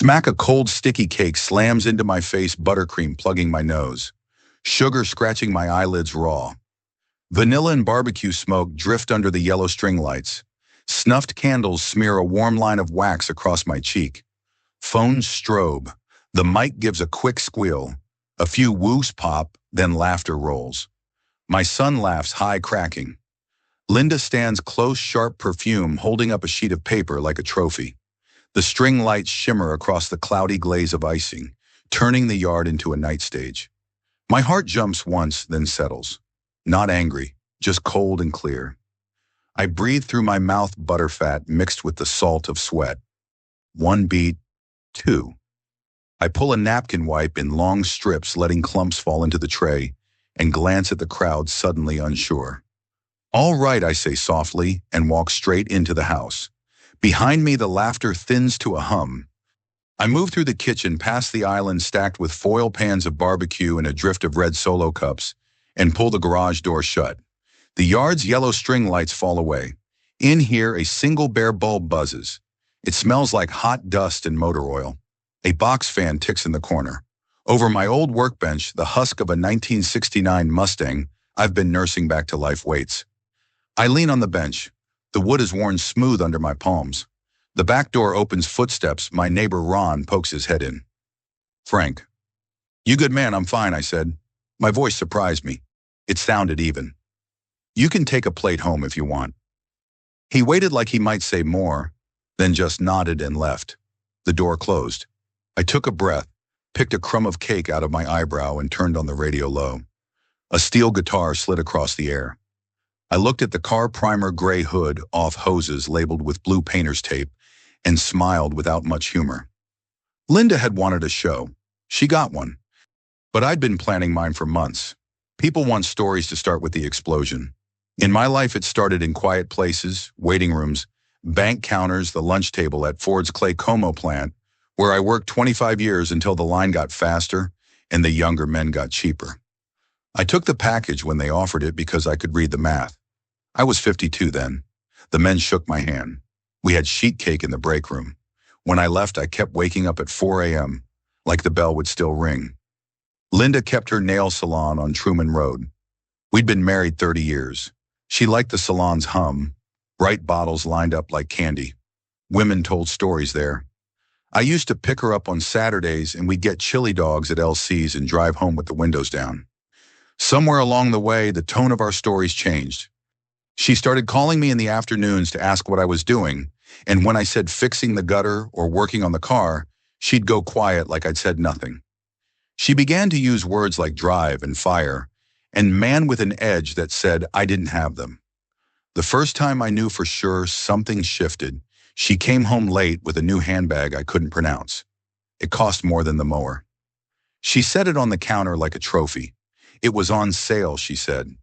Smack a cold, sticky cake slams into my face, buttercream plugging my nose. Sugar scratching my eyelids raw. Vanilla and barbecue smoke drift under the yellow string lights. Snuffed candles smear a warm line of wax across my cheek. Phones strobe. The mic gives a quick squeal. A few woos pop, then laughter rolls. My son laughs high, cracking. Linda stands close, sharp perfume, holding up a sheet of paper like a trophy. The string lights shimmer across the cloudy glaze of icing, turning the yard into a night stage. My heart jumps once, then settles. Not angry, just cold and clear. I breathe through my mouth, butterfat mixed with the salt of sweat. 1 beat, 2. I pull a napkin wipe in long strips, letting clumps fall into the tray, and glance at the crowd, suddenly unsure. All right, I say softly, and walk straight into the house. Behind me, the laughter thins to a hum. I move through the kitchen, past the island stacked with foil pans of barbecue and a drift of red Solo cups, and pull the garage door shut. The yard's yellow string lights fall away. In here, a single bare bulb buzzes. It smells like hot dust and motor oil. A box fan ticks in the corner. Over my old workbench, the husk of a 1969 Mustang I've been nursing back to life waits. I lean on the bench. The wood is worn smooth under my palms. The back door opens, footsteps. My neighbor Ron pokes his head in. "Frank." "You good man?" "I'm fine," I said. My voice surprised me. It sounded even. "You can take a plate home if you want." He waited like he might say more, then just nodded and left. The door closed. I took a breath, picked a crumb of cake out of my eyebrow, and turned on the radio low. A steel guitar slid across the air. I looked at the car primer gray hood, off hoses labeled with blue painter's tape, and smiled without much humor. Linda had wanted a show. She got one. But I'd been planning mine for months. People want stories to start with the explosion. In my life, it started in quiet places, waiting rooms, bank counters, the lunch table at Ford's Clay Como plant, where I worked 25 years until the line got faster and the younger men got cheaper. I took the package when they offered it because I could read the math. I was 52 then. The men shook my hand. We had sheet cake in the break room. When I left, I kept waking up at 4 a.m., like the bell would still ring. Linda kept her nail salon on Truman Road. We'd been married 30 years. She liked the salon's hum, bright bottles lined up like candy. Women told stories there. I used to pick her up on Saturdays, and we'd get chili dogs at LC's and drive home with the windows down. Somewhere along the way, the tone of our stories changed. She started calling me in the afternoons to ask what I was doing, and when I said fixing the gutter or working on the car, she'd go quiet like I'd said nothing. She began to use words like drive and fire, and man with an edge that said I didn't have them. The first time I knew for sure something shifted, she came home late with a new handbag I couldn't pronounce. It cost more than the mower. She set it on the counter like a trophy. It was on sale, she said.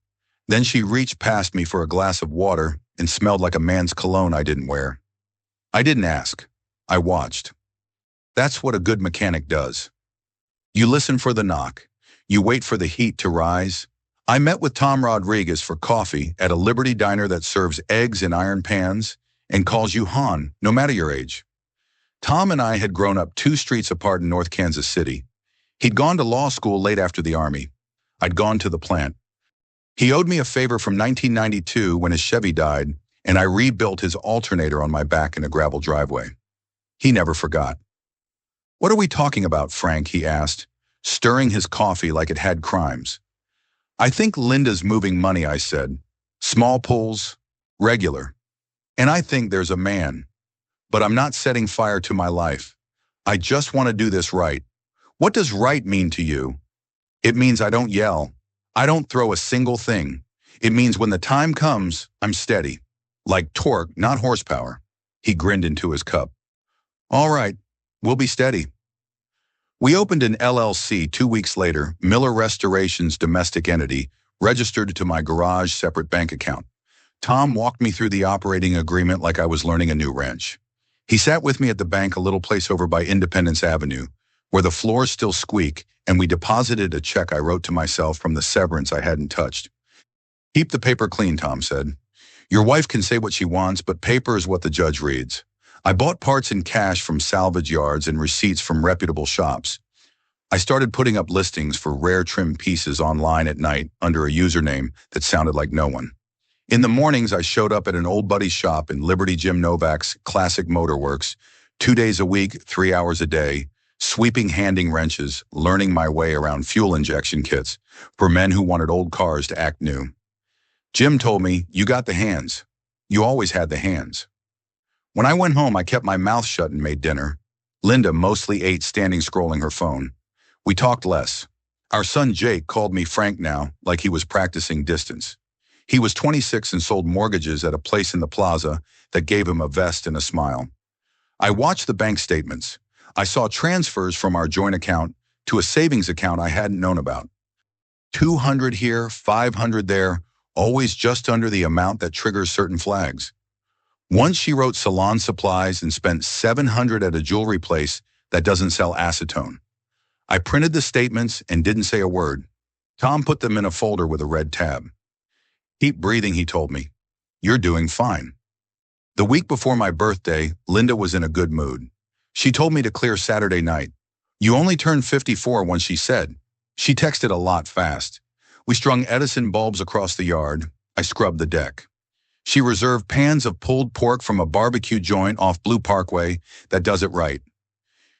Then she reached past me for a glass of water and smelled like a man's cologne I didn't wear. I didn't ask. I watched. That's what a good mechanic does. You listen for the knock. You wait for the heat to rise. I met with Tom Rodriguez for coffee at a Liberty diner that serves eggs in iron pans and calls you Han, no matter your age. Tom and I had grown up 2 streets apart in North Kansas City. He'd gone to law school late after the Army. I'd gone to the plant. He owed me a favor from 1992 when his Chevy died, and I rebuilt his alternator on my back in a gravel driveway. He never forgot. "What are we talking about, Frank?" he asked, stirring his coffee like it had crimes. "I think Linda's moving money," I said. "Small pulls, regular. And I think there's a man. But I'm not setting fire to my life. I just want to do this right." "What does right mean to you?" "It means I don't yell. I don't throw a single thing. It means when the time comes, I'm steady. Like torque, not horsepower." He grinned into his cup. "All right, we'll be steady." We opened an LLC 2 weeks later, Miller Restoration's domestic entity, registered to my garage separate bank account. Tom walked me through the operating agreement like I was learning a new wrench. He sat with me at the bank, a little place over by Independence Avenue, where the floors still squeak, and we deposited a check I wrote to myself from the severance I hadn't touched. "Keep the paper clean," Tom said. "Your wife can say what she wants, but paper is what the judge reads. I bought parts in cash from salvage yards and receipts from reputable shops. I started putting up listings for rare trim pieces online at night under a username that sounded like no one. In the mornings, I showed up at an old buddy's shop in Liberty Jim Novak's Classic Motor Works, 2 days a week, 3 hours a day, sweeping handing wrenches, learning my way around fuel injection kits for men who wanted old cars to act new. Jim told me, "You got the hands. You always had the hands." When I went home, I kept my mouth shut and made dinner. Linda mostly ate standing scrolling her phone. We talked less. Our son Jake called me Frank now, like he was practicing distance. He was 26 and sold mortgages at a place in the plaza that gave him a vest and a smile. I watched the bank statements. I saw transfers from our joint account to a savings account I hadn't known about. 200 here, 500 there, always just under the amount that triggers certain flags. Once she wrote salon supplies and spent 700 at a jewelry place that doesn't sell acetone. I printed the statements and didn't say a word. Tom put them in a folder with a red tab. "Keep breathing," he told me. "You're doing fine." The week before my birthday, Linda was in a good mood. She told me to clear Saturday night. "You only turned 54 when she said." She texted a lot fast. We strung Edison bulbs across the yard. I scrubbed the deck. She reserved pans of pulled pork from a barbecue joint off Blue Parkway that does it right.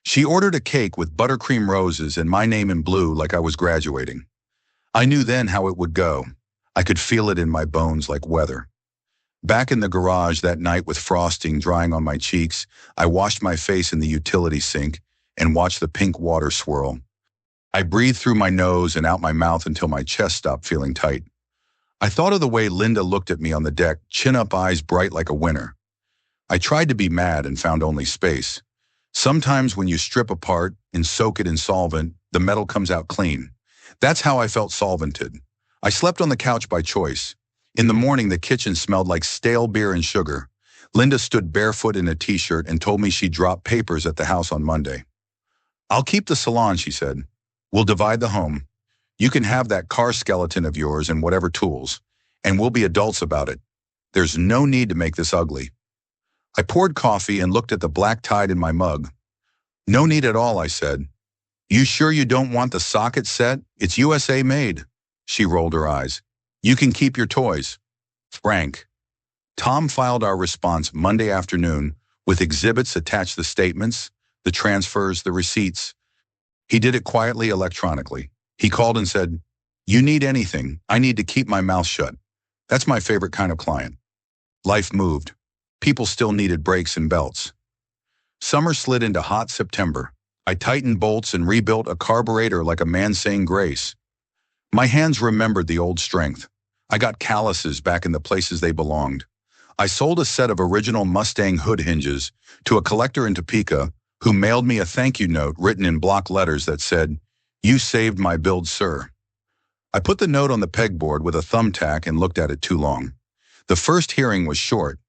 She ordered a cake with buttercream roses and my name in blue like I was graduating. I knew then how it would go. I could feel it in my bones like weather. Back in the garage that night with frosting drying on my cheeks, I washed my face in the utility sink and watched the pink water swirl. I breathed through my nose and out my mouth until my chest stopped feeling tight. I thought of the way Linda looked at me on the deck, chin-up eyes bright like a winner. I tried to be mad and found only space. Sometimes when you strip apart and soak it in solvent, the metal comes out clean. That's how I felt solvented. I slept on the couch by choice. In the morning, the kitchen smelled like stale beer and sugar. Linda stood barefoot in a t-shirt and told me she'd drop papers at the house on Monday. "I'll keep the salon," she said. "We'll divide the home. You can have that car skeleton of yours and whatever tools, and we'll be adults about it. There's no need to make this ugly." I poured coffee and looked at the black tide in my mug. "No need at all," I said. "You sure you don't want the socket set? It's USA made." She rolled her eyes. "You can keep your toys." Frank. Tom filed our response Monday afternoon with exhibits attached, the statements, the transfers, the receipts. He did it quietly electronically. He called and said, "You need anything, I need to keep my mouth shut." That's my favorite kind of client. Life moved. People still needed brakes and belts. Summer slid into hot September. I tightened bolts and rebuilt a carburetor like a man saying grace. My hands remembered the old strength. I got calluses back in the places they belonged. I sold a set of original Mustang hood hinges to a collector in Topeka who mailed me a thank you note written in block letters that said, "You saved my build, sir." I put the note on the pegboard with a thumbtack and looked at it too long. The first hearing was short.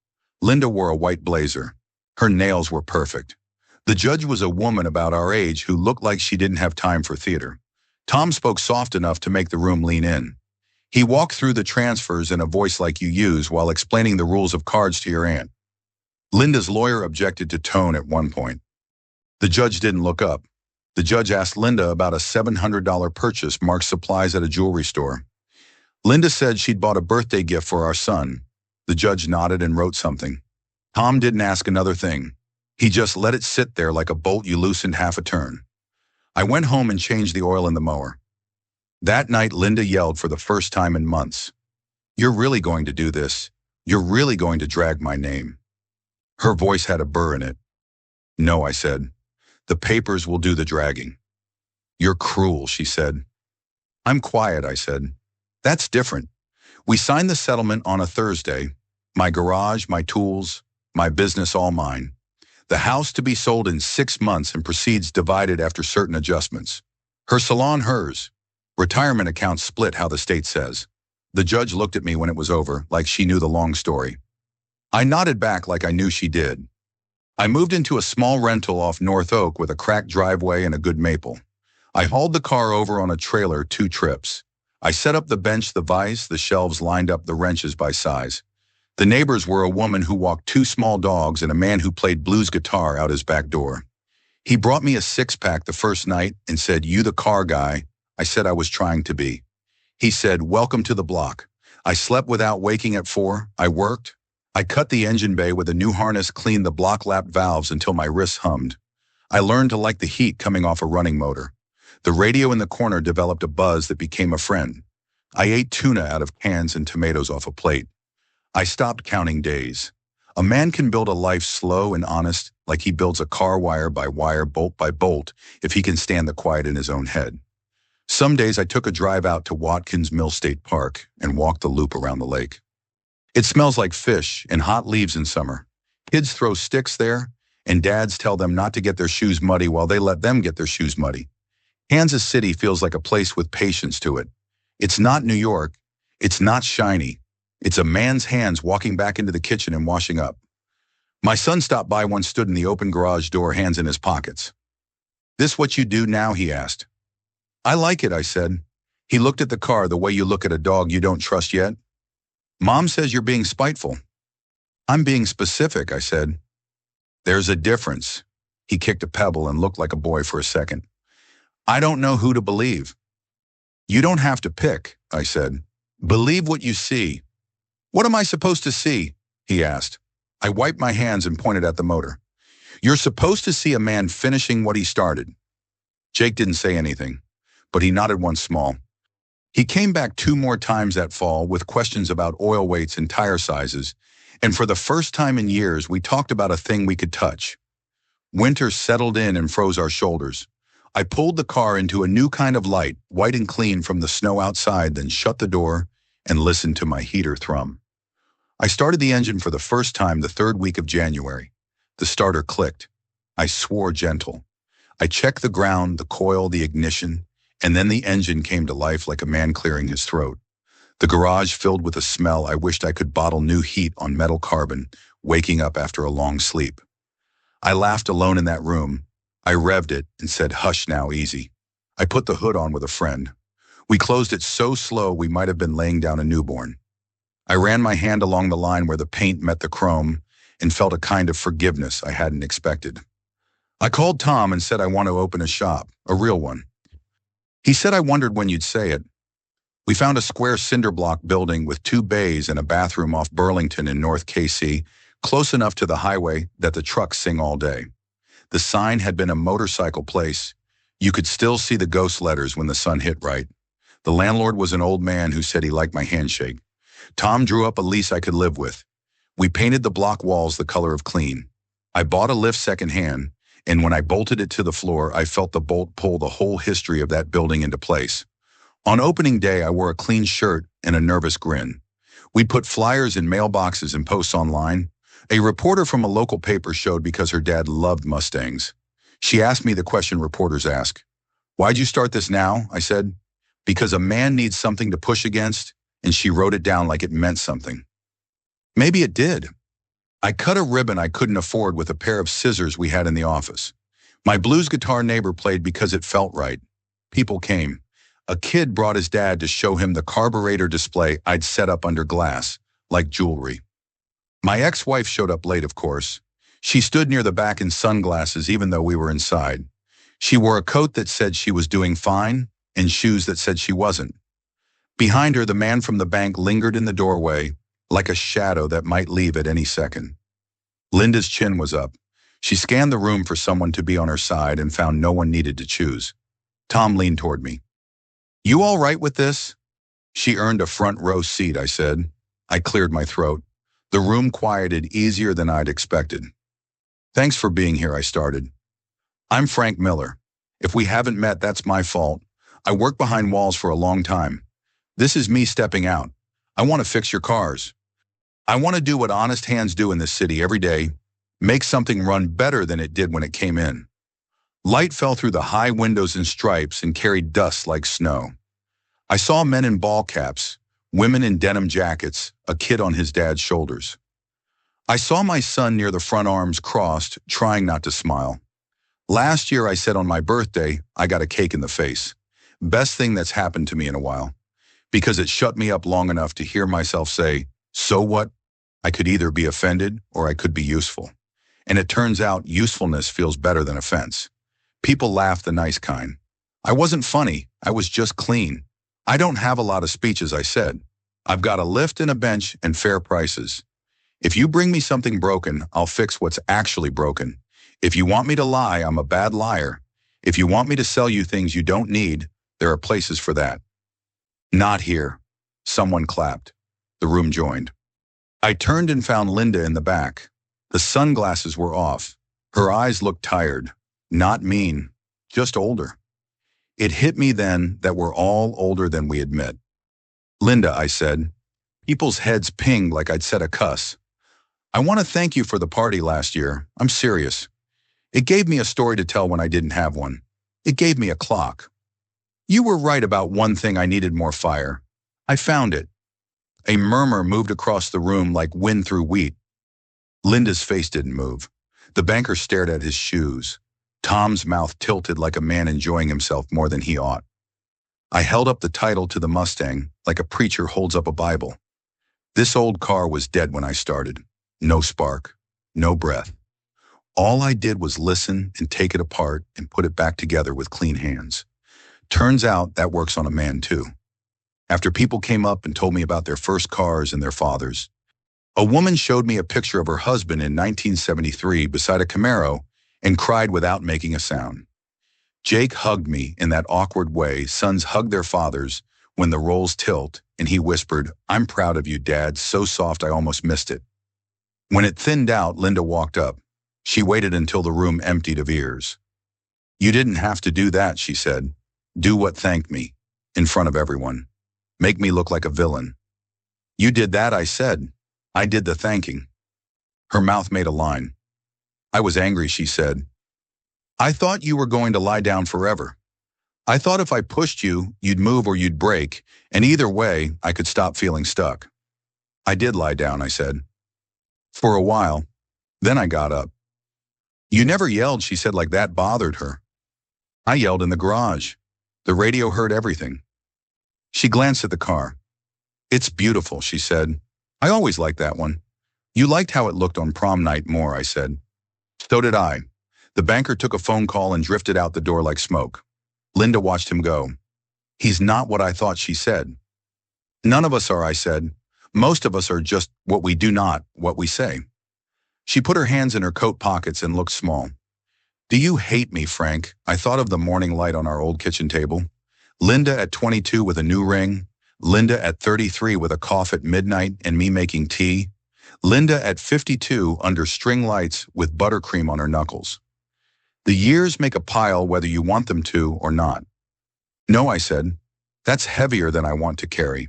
Linda wore a white blazer. Her nails were perfect. The judge was a woman about our age who looked like she didn't have time for theater. Tom spoke soft enough to make the room lean in. He walked through the transfers in a voice like you use while explaining the rules of cards to your aunt. Linda's lawyer objected to tone at one point. The judge didn't look up. The judge asked Linda about a $700 purchase marked supplies at a jewelry store. Linda said she'd bought a birthday gift for our son. The judge nodded and wrote something. Tom didn't ask another thing. He just let it sit there like a bolt you loosened half a turn. I went home and changed the oil in the mower. That night, Linda yelled for the first time in months, "You're really going to do this? You're really going to drag my name?" Her voice had a burr in it. "No," I said. "The papers will do the dragging." "You're cruel," she said. "I'm quiet," I said. "That's different." We signed the settlement on a Thursday. My garage, my tools, my business all mine. The house to be sold in 6 months and proceeds divided after certain adjustments. Her salon hers. Retirement accounts split how the state says. The judge looked at me when it was over, like she knew the long story. I nodded back like I knew she did. I moved into a small rental off North Oak with a cracked driveway and a good maple. I hauled the car over on a trailer 2 trips. I set up the bench, the vise, the shelves lined up, the wrenches by size. The neighbors were a woman who walked two small dogs and a man who played blues guitar out his back door. He brought me a six-pack the first night and said, "You the car guy?" I said I was trying to be. He said, "Welcome to the block." I slept without waking at 4. I worked. I cut the engine bay with a new harness, cleaned the block lap valves until my wrists hummed. I learned to like the heat coming off a running motor. The radio in the corner developed a buzz that became a friend. I ate tuna out of cans and tomatoes off a plate. I stopped counting days. A man can build a life slow and honest, like he builds a car wire by wire, bolt by bolt, if he can stand the quiet in his own head. Some days I took a drive out to Watkins Mill State Park and walked the loop around the lake. It smells like fish and hot leaves in summer. Kids throw sticks there, and dads tell them not to get their shoes muddy while they let them get their shoes muddy. Kansas City feels like a place with patience to it. It's not New York. It's not shiny. It's a man's hands walking back into the kitchen and washing up. My son stopped by once, stood in the open garage door, hands in his pockets. "This what you do now?" he asked. "I like it," I said. He looked at the car the way you look at a dog you don't trust yet. "Mom says you're being spiteful." "I'm being specific," I said. "There's a difference." He kicked a pebble and looked like a boy for a second. "I don't know who to believe." "You don't have to pick," I said. "Believe what you see." "What am I supposed to see?" he asked. I wiped my hands and pointed at the motor. "You're supposed to see a man finishing what he started." Jake didn't say anything, but he nodded once small. He came back 2 more times that fall with questions about oil weights and tire sizes, and for the first time in years, we talked about a thing we could touch. Winter settled in and froze our shoulders. I pulled the car into a new kind of light, white and clean from the snow outside, then shut the door and listened to my heater thrum. I started the engine for the first time the 3rd week of January. The starter clicked. I swore gentle. I checked the ground, the coil, the ignition, and then the engine came to life like a man clearing his throat. The garage filled with a smell I wished I could bottle new heat on metal carbon, waking up after a long sleep. I laughed alone in that room. I revved it and said, "Hush now, easy." I put the hood on with a friend. We closed it so slow we might have been laying down a newborn. I ran my hand along the line where the paint met the chrome and felt a kind of forgiveness I hadn't expected. I called Tom and said I want to open a shop, a real one. He said I wondered when you'd say it. We found a square cinder block building with 2 bays and a bathroom off Burlington in North KC, close enough to the highway that the trucks sing all day. The sign had been a motorcycle place. You could still see the ghost letters when the sun hit right. The landlord was an old man who said he liked my handshake. Tom drew up a lease I could live with. We painted the block walls the color of clean. I bought a lift secondhand, and when I bolted it to the floor, I felt the bolt pull the whole history of that building into place. On opening day, I wore a clean shirt and a nervous grin. We put flyers in mailboxes and posts online. A reporter from a local paper showed because her dad loved Mustangs. She asked me the question reporters ask. "Why'd you start this now?" I said. "Because a man needs something to push against," and she wrote it down like it meant something. Maybe it did. I cut a ribbon I couldn't afford with a pair of scissors we had in the office. My blues guitar neighbor played because it felt right. People came. A kid brought his dad to show him the carburetor display I'd set up under glass, like jewelry. My ex-wife showed up late, of course. She stood near the back in sunglasses even though we were inside. She wore a coat that said she was doing fine and shoes that said she wasn't. Behind her, the man from the bank lingered in the doorway, like a shadow that might leave at any second. Linda's chin was up. She scanned the room for someone to be on her side and found no one needed to choose. Tom leaned toward me. "You all right with this?" "She earned a front row seat," I said. I cleared my throat. The room quieted easier than I'd expected. "Thanks for being here," I started. "I'm Frank Miller. If we haven't met, that's my fault. I worked behind walls for a long time. This is me stepping out. I want to fix your cars. I want to do what honest hands do in this city every day, make something run better than it did when it came in." Light fell through the high windows in stripes and carried dust like snow. I saw men in ball caps, women in denim jackets, a kid on his dad's shoulders. I saw my son near the front, arms crossed, trying not to smile. Last year, I said on my birthday, I got a cake in the face. Best thing that's happened to me in a while. Because it shut me up long enough to hear myself say, "So what?" I could either be offended or I could be useful. And it turns out usefulness feels better than offense. People laugh the nice kind. I wasn't funny, I was just clean. I don't have a lot of speeches, I said. I've got a lift and a bench and fair prices. If you bring me something broken, I'll fix what's actually broken. If you want me to lie, I'm a bad liar. If you want me to sell you things you don't need, there are places for that. Not here. Someone clapped. The room joined. I turned and found Linda in the back. The sunglasses were off. Her eyes looked tired. Not mean, just older. It hit me then that we're all older than we admit. Linda, I said. People's heads pinged like I'd said a cuss. I want to thank you for the party last year. I'm serious. It gave me a story to tell when I didn't have one. It gave me a clock. You were right about one thing. I needed more fire. I found it. A murmur moved across the room like wind through wheat. Linda's face didn't move. The banker stared at his shoes. Tom's mouth tilted like a man enjoying himself more than he ought. I held up the title to the Mustang like a preacher holds up a Bible. This old car was dead when I started. No spark, no breath. All I did was listen and take it apart and put it back together with clean hands. Turns out that works on a man too. After people came up and told me about their first cars and their fathers, a woman showed me a picture of her husband in 1973 beside a Camaro and cried without making a sound. Jake hugged me in that awkward way sons hug their fathers when the roles tilt, and he whispered, "I'm proud of you, Dad," so soft I almost missed it. When it thinned out, Linda walked up. She waited until the room emptied of ears. "You didn't have to do that," she said. "Do what thanked me, in front of everyone. Make me look like a villain." "You did that," I said. "I did the thanking." Her mouth made a line. "I was angry," she said. "I thought you were going to lie down forever. I thought if I pushed you, you'd move or you'd break, and either way, I could stop feeling stuck." "I did lie down," I said. "For a while. Then I got up." "You never yelled," she said, like that bothered her. "I yelled in the garage. The radio heard everything." She glanced at the car. "It's beautiful," she said. "I always liked that one." "You liked how it looked on prom night more," I said. "So did I." The banker took a phone call and drifted out the door like smoke. Linda watched him go. "He's not what I thought," she said. "None of us are," I said. "Most of us are just what we do, not what we say." She put her hands in her coat pockets and looked small. "Do you hate me, Frank?" I thought of the morning light on our old kitchen table. Linda at 22 with a new ring. Linda at 33 with a cough at midnight and me making tea. Linda at 52 under string lights with buttercream on her knuckles. The years make a pile whether you want them to or not. "No," I said. "That's heavier than I want to carry."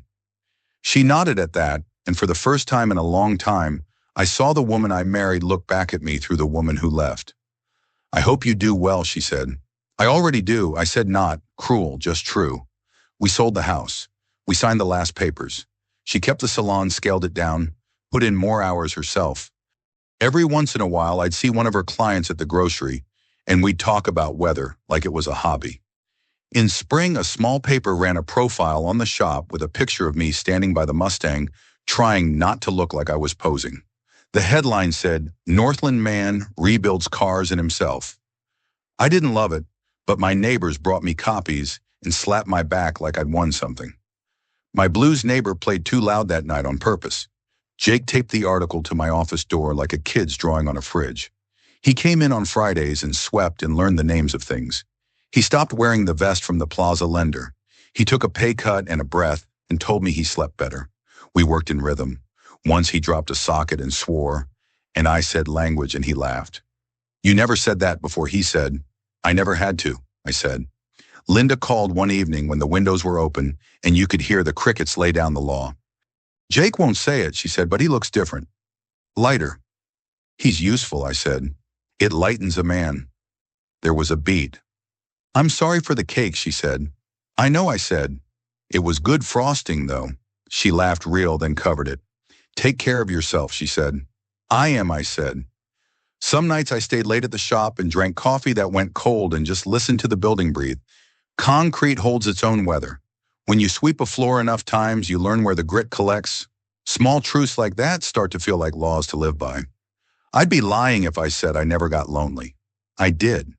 She nodded at that, and for the first time in a long time, I saw the woman I married look back at me through the woman who left. "I hope you do well," she said. "I already do," I said, not cruel, just true. We sold the house. We signed the last papers. She kept the salon, scaled it down, put in more hours herself. Every once in a while, I'd see one of her clients at the grocery, and we'd talk about weather like it was a hobby. In spring, a small paper ran a profile on the shop with a picture of me standing by the Mustang, trying not to look like I was posing. The headline said, "Northland Man rebuilds cars and himself." I didn't love it, but my neighbors brought me copies and slapped my back like I'd won something. My blues neighbor played too loud that night on purpose. Jake taped the article to my office door like a kid's drawing on a fridge. He came in on Fridays and swept and learned the names of things. He stopped wearing the vest from the Plaza Lender. He took a pay cut and a breath and told me he slept better. We worked in rhythm. Once he dropped a socket and swore, and I said language and he laughed. "You never said that before," he said. "I never had to," I said. Linda called one evening when the windows were open and you could hear the crickets lay down the law. "Jake won't say it," she said, "but he looks different. Lighter." "He's useful," I said. "It lightens a man." There was a beat. "I'm sorry for the cake," she said. "I know," I said. "It was good frosting, though." She laughed real, then covered it. "Take care of yourself," she said. "I am," I said. Some nights I stayed late at the shop and drank coffee that went cold and just listened to the building breathe. Concrete holds its own weather. When you sweep a floor enough times, you learn where the grit collects. Small truths like that start to feel like laws to live by. I'd be lying if I said I never got lonely. I did.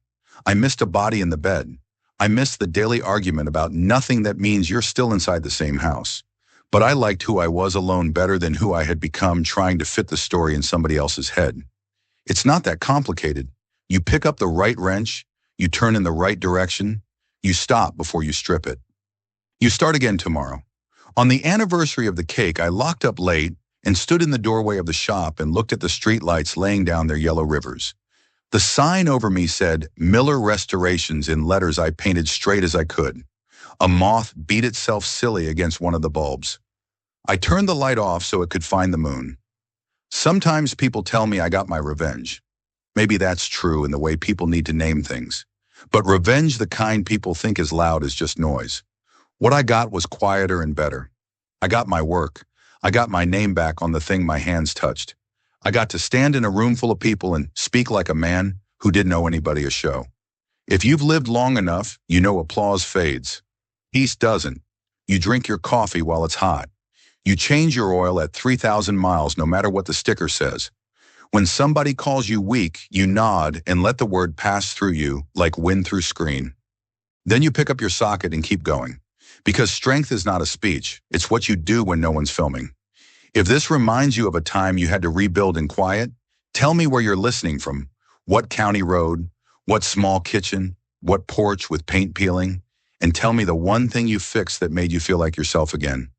I missed a body in the bed. I missed the daily argument about nothing that means you're still inside the same house. But I liked who I was alone better than who I had become trying to fit the story in somebody else's head. It's not that complicated. You pick up the right wrench, you turn in the right direction, you stop before you strip it. You start again tomorrow. On the anniversary of the cake, I locked up late and stood in the doorway of the shop and looked at the streetlights laying down their yellow rivers. The sign over me said Miller Restorations in letters I painted straight as I could. A moth beat itself silly against one of the bulbs. I turned the light off so it could find the moon. Sometimes people tell me I got my revenge. Maybe that's true in the way people need to name things. But revenge, the kind people think is loud, is just noise. What I got was quieter and better. I got my work. I got my name back on the thing my hands touched. I got to stand in a room full of people and speak like a man who didn't owe anybody a show. If you've lived long enough, you know applause fades. Peace doesn't. You drink your coffee while it's hot. You change your oil at 3,000 miles no matter what the sticker says. When somebody calls you weak, you nod and let the word pass through you like wind through screen. Then you pick up your socket and keep going. Because strength is not a speech, it's what you do when no one's filming. If this reminds you of a time you had to rebuild in quiet, tell me where you're listening from. What county road, what small kitchen, what porch with paint peeling, and tell me the one thing you fixed that made you feel like yourself again.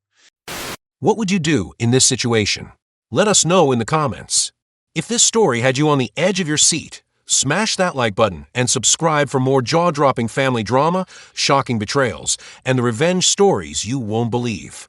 What would you do in this situation? Let us know in the comments. If this story had you on the edge of your seat, smash that like button and subscribe for more jaw-dropping family drama, shocking betrayals, and the revenge stories you won't believe.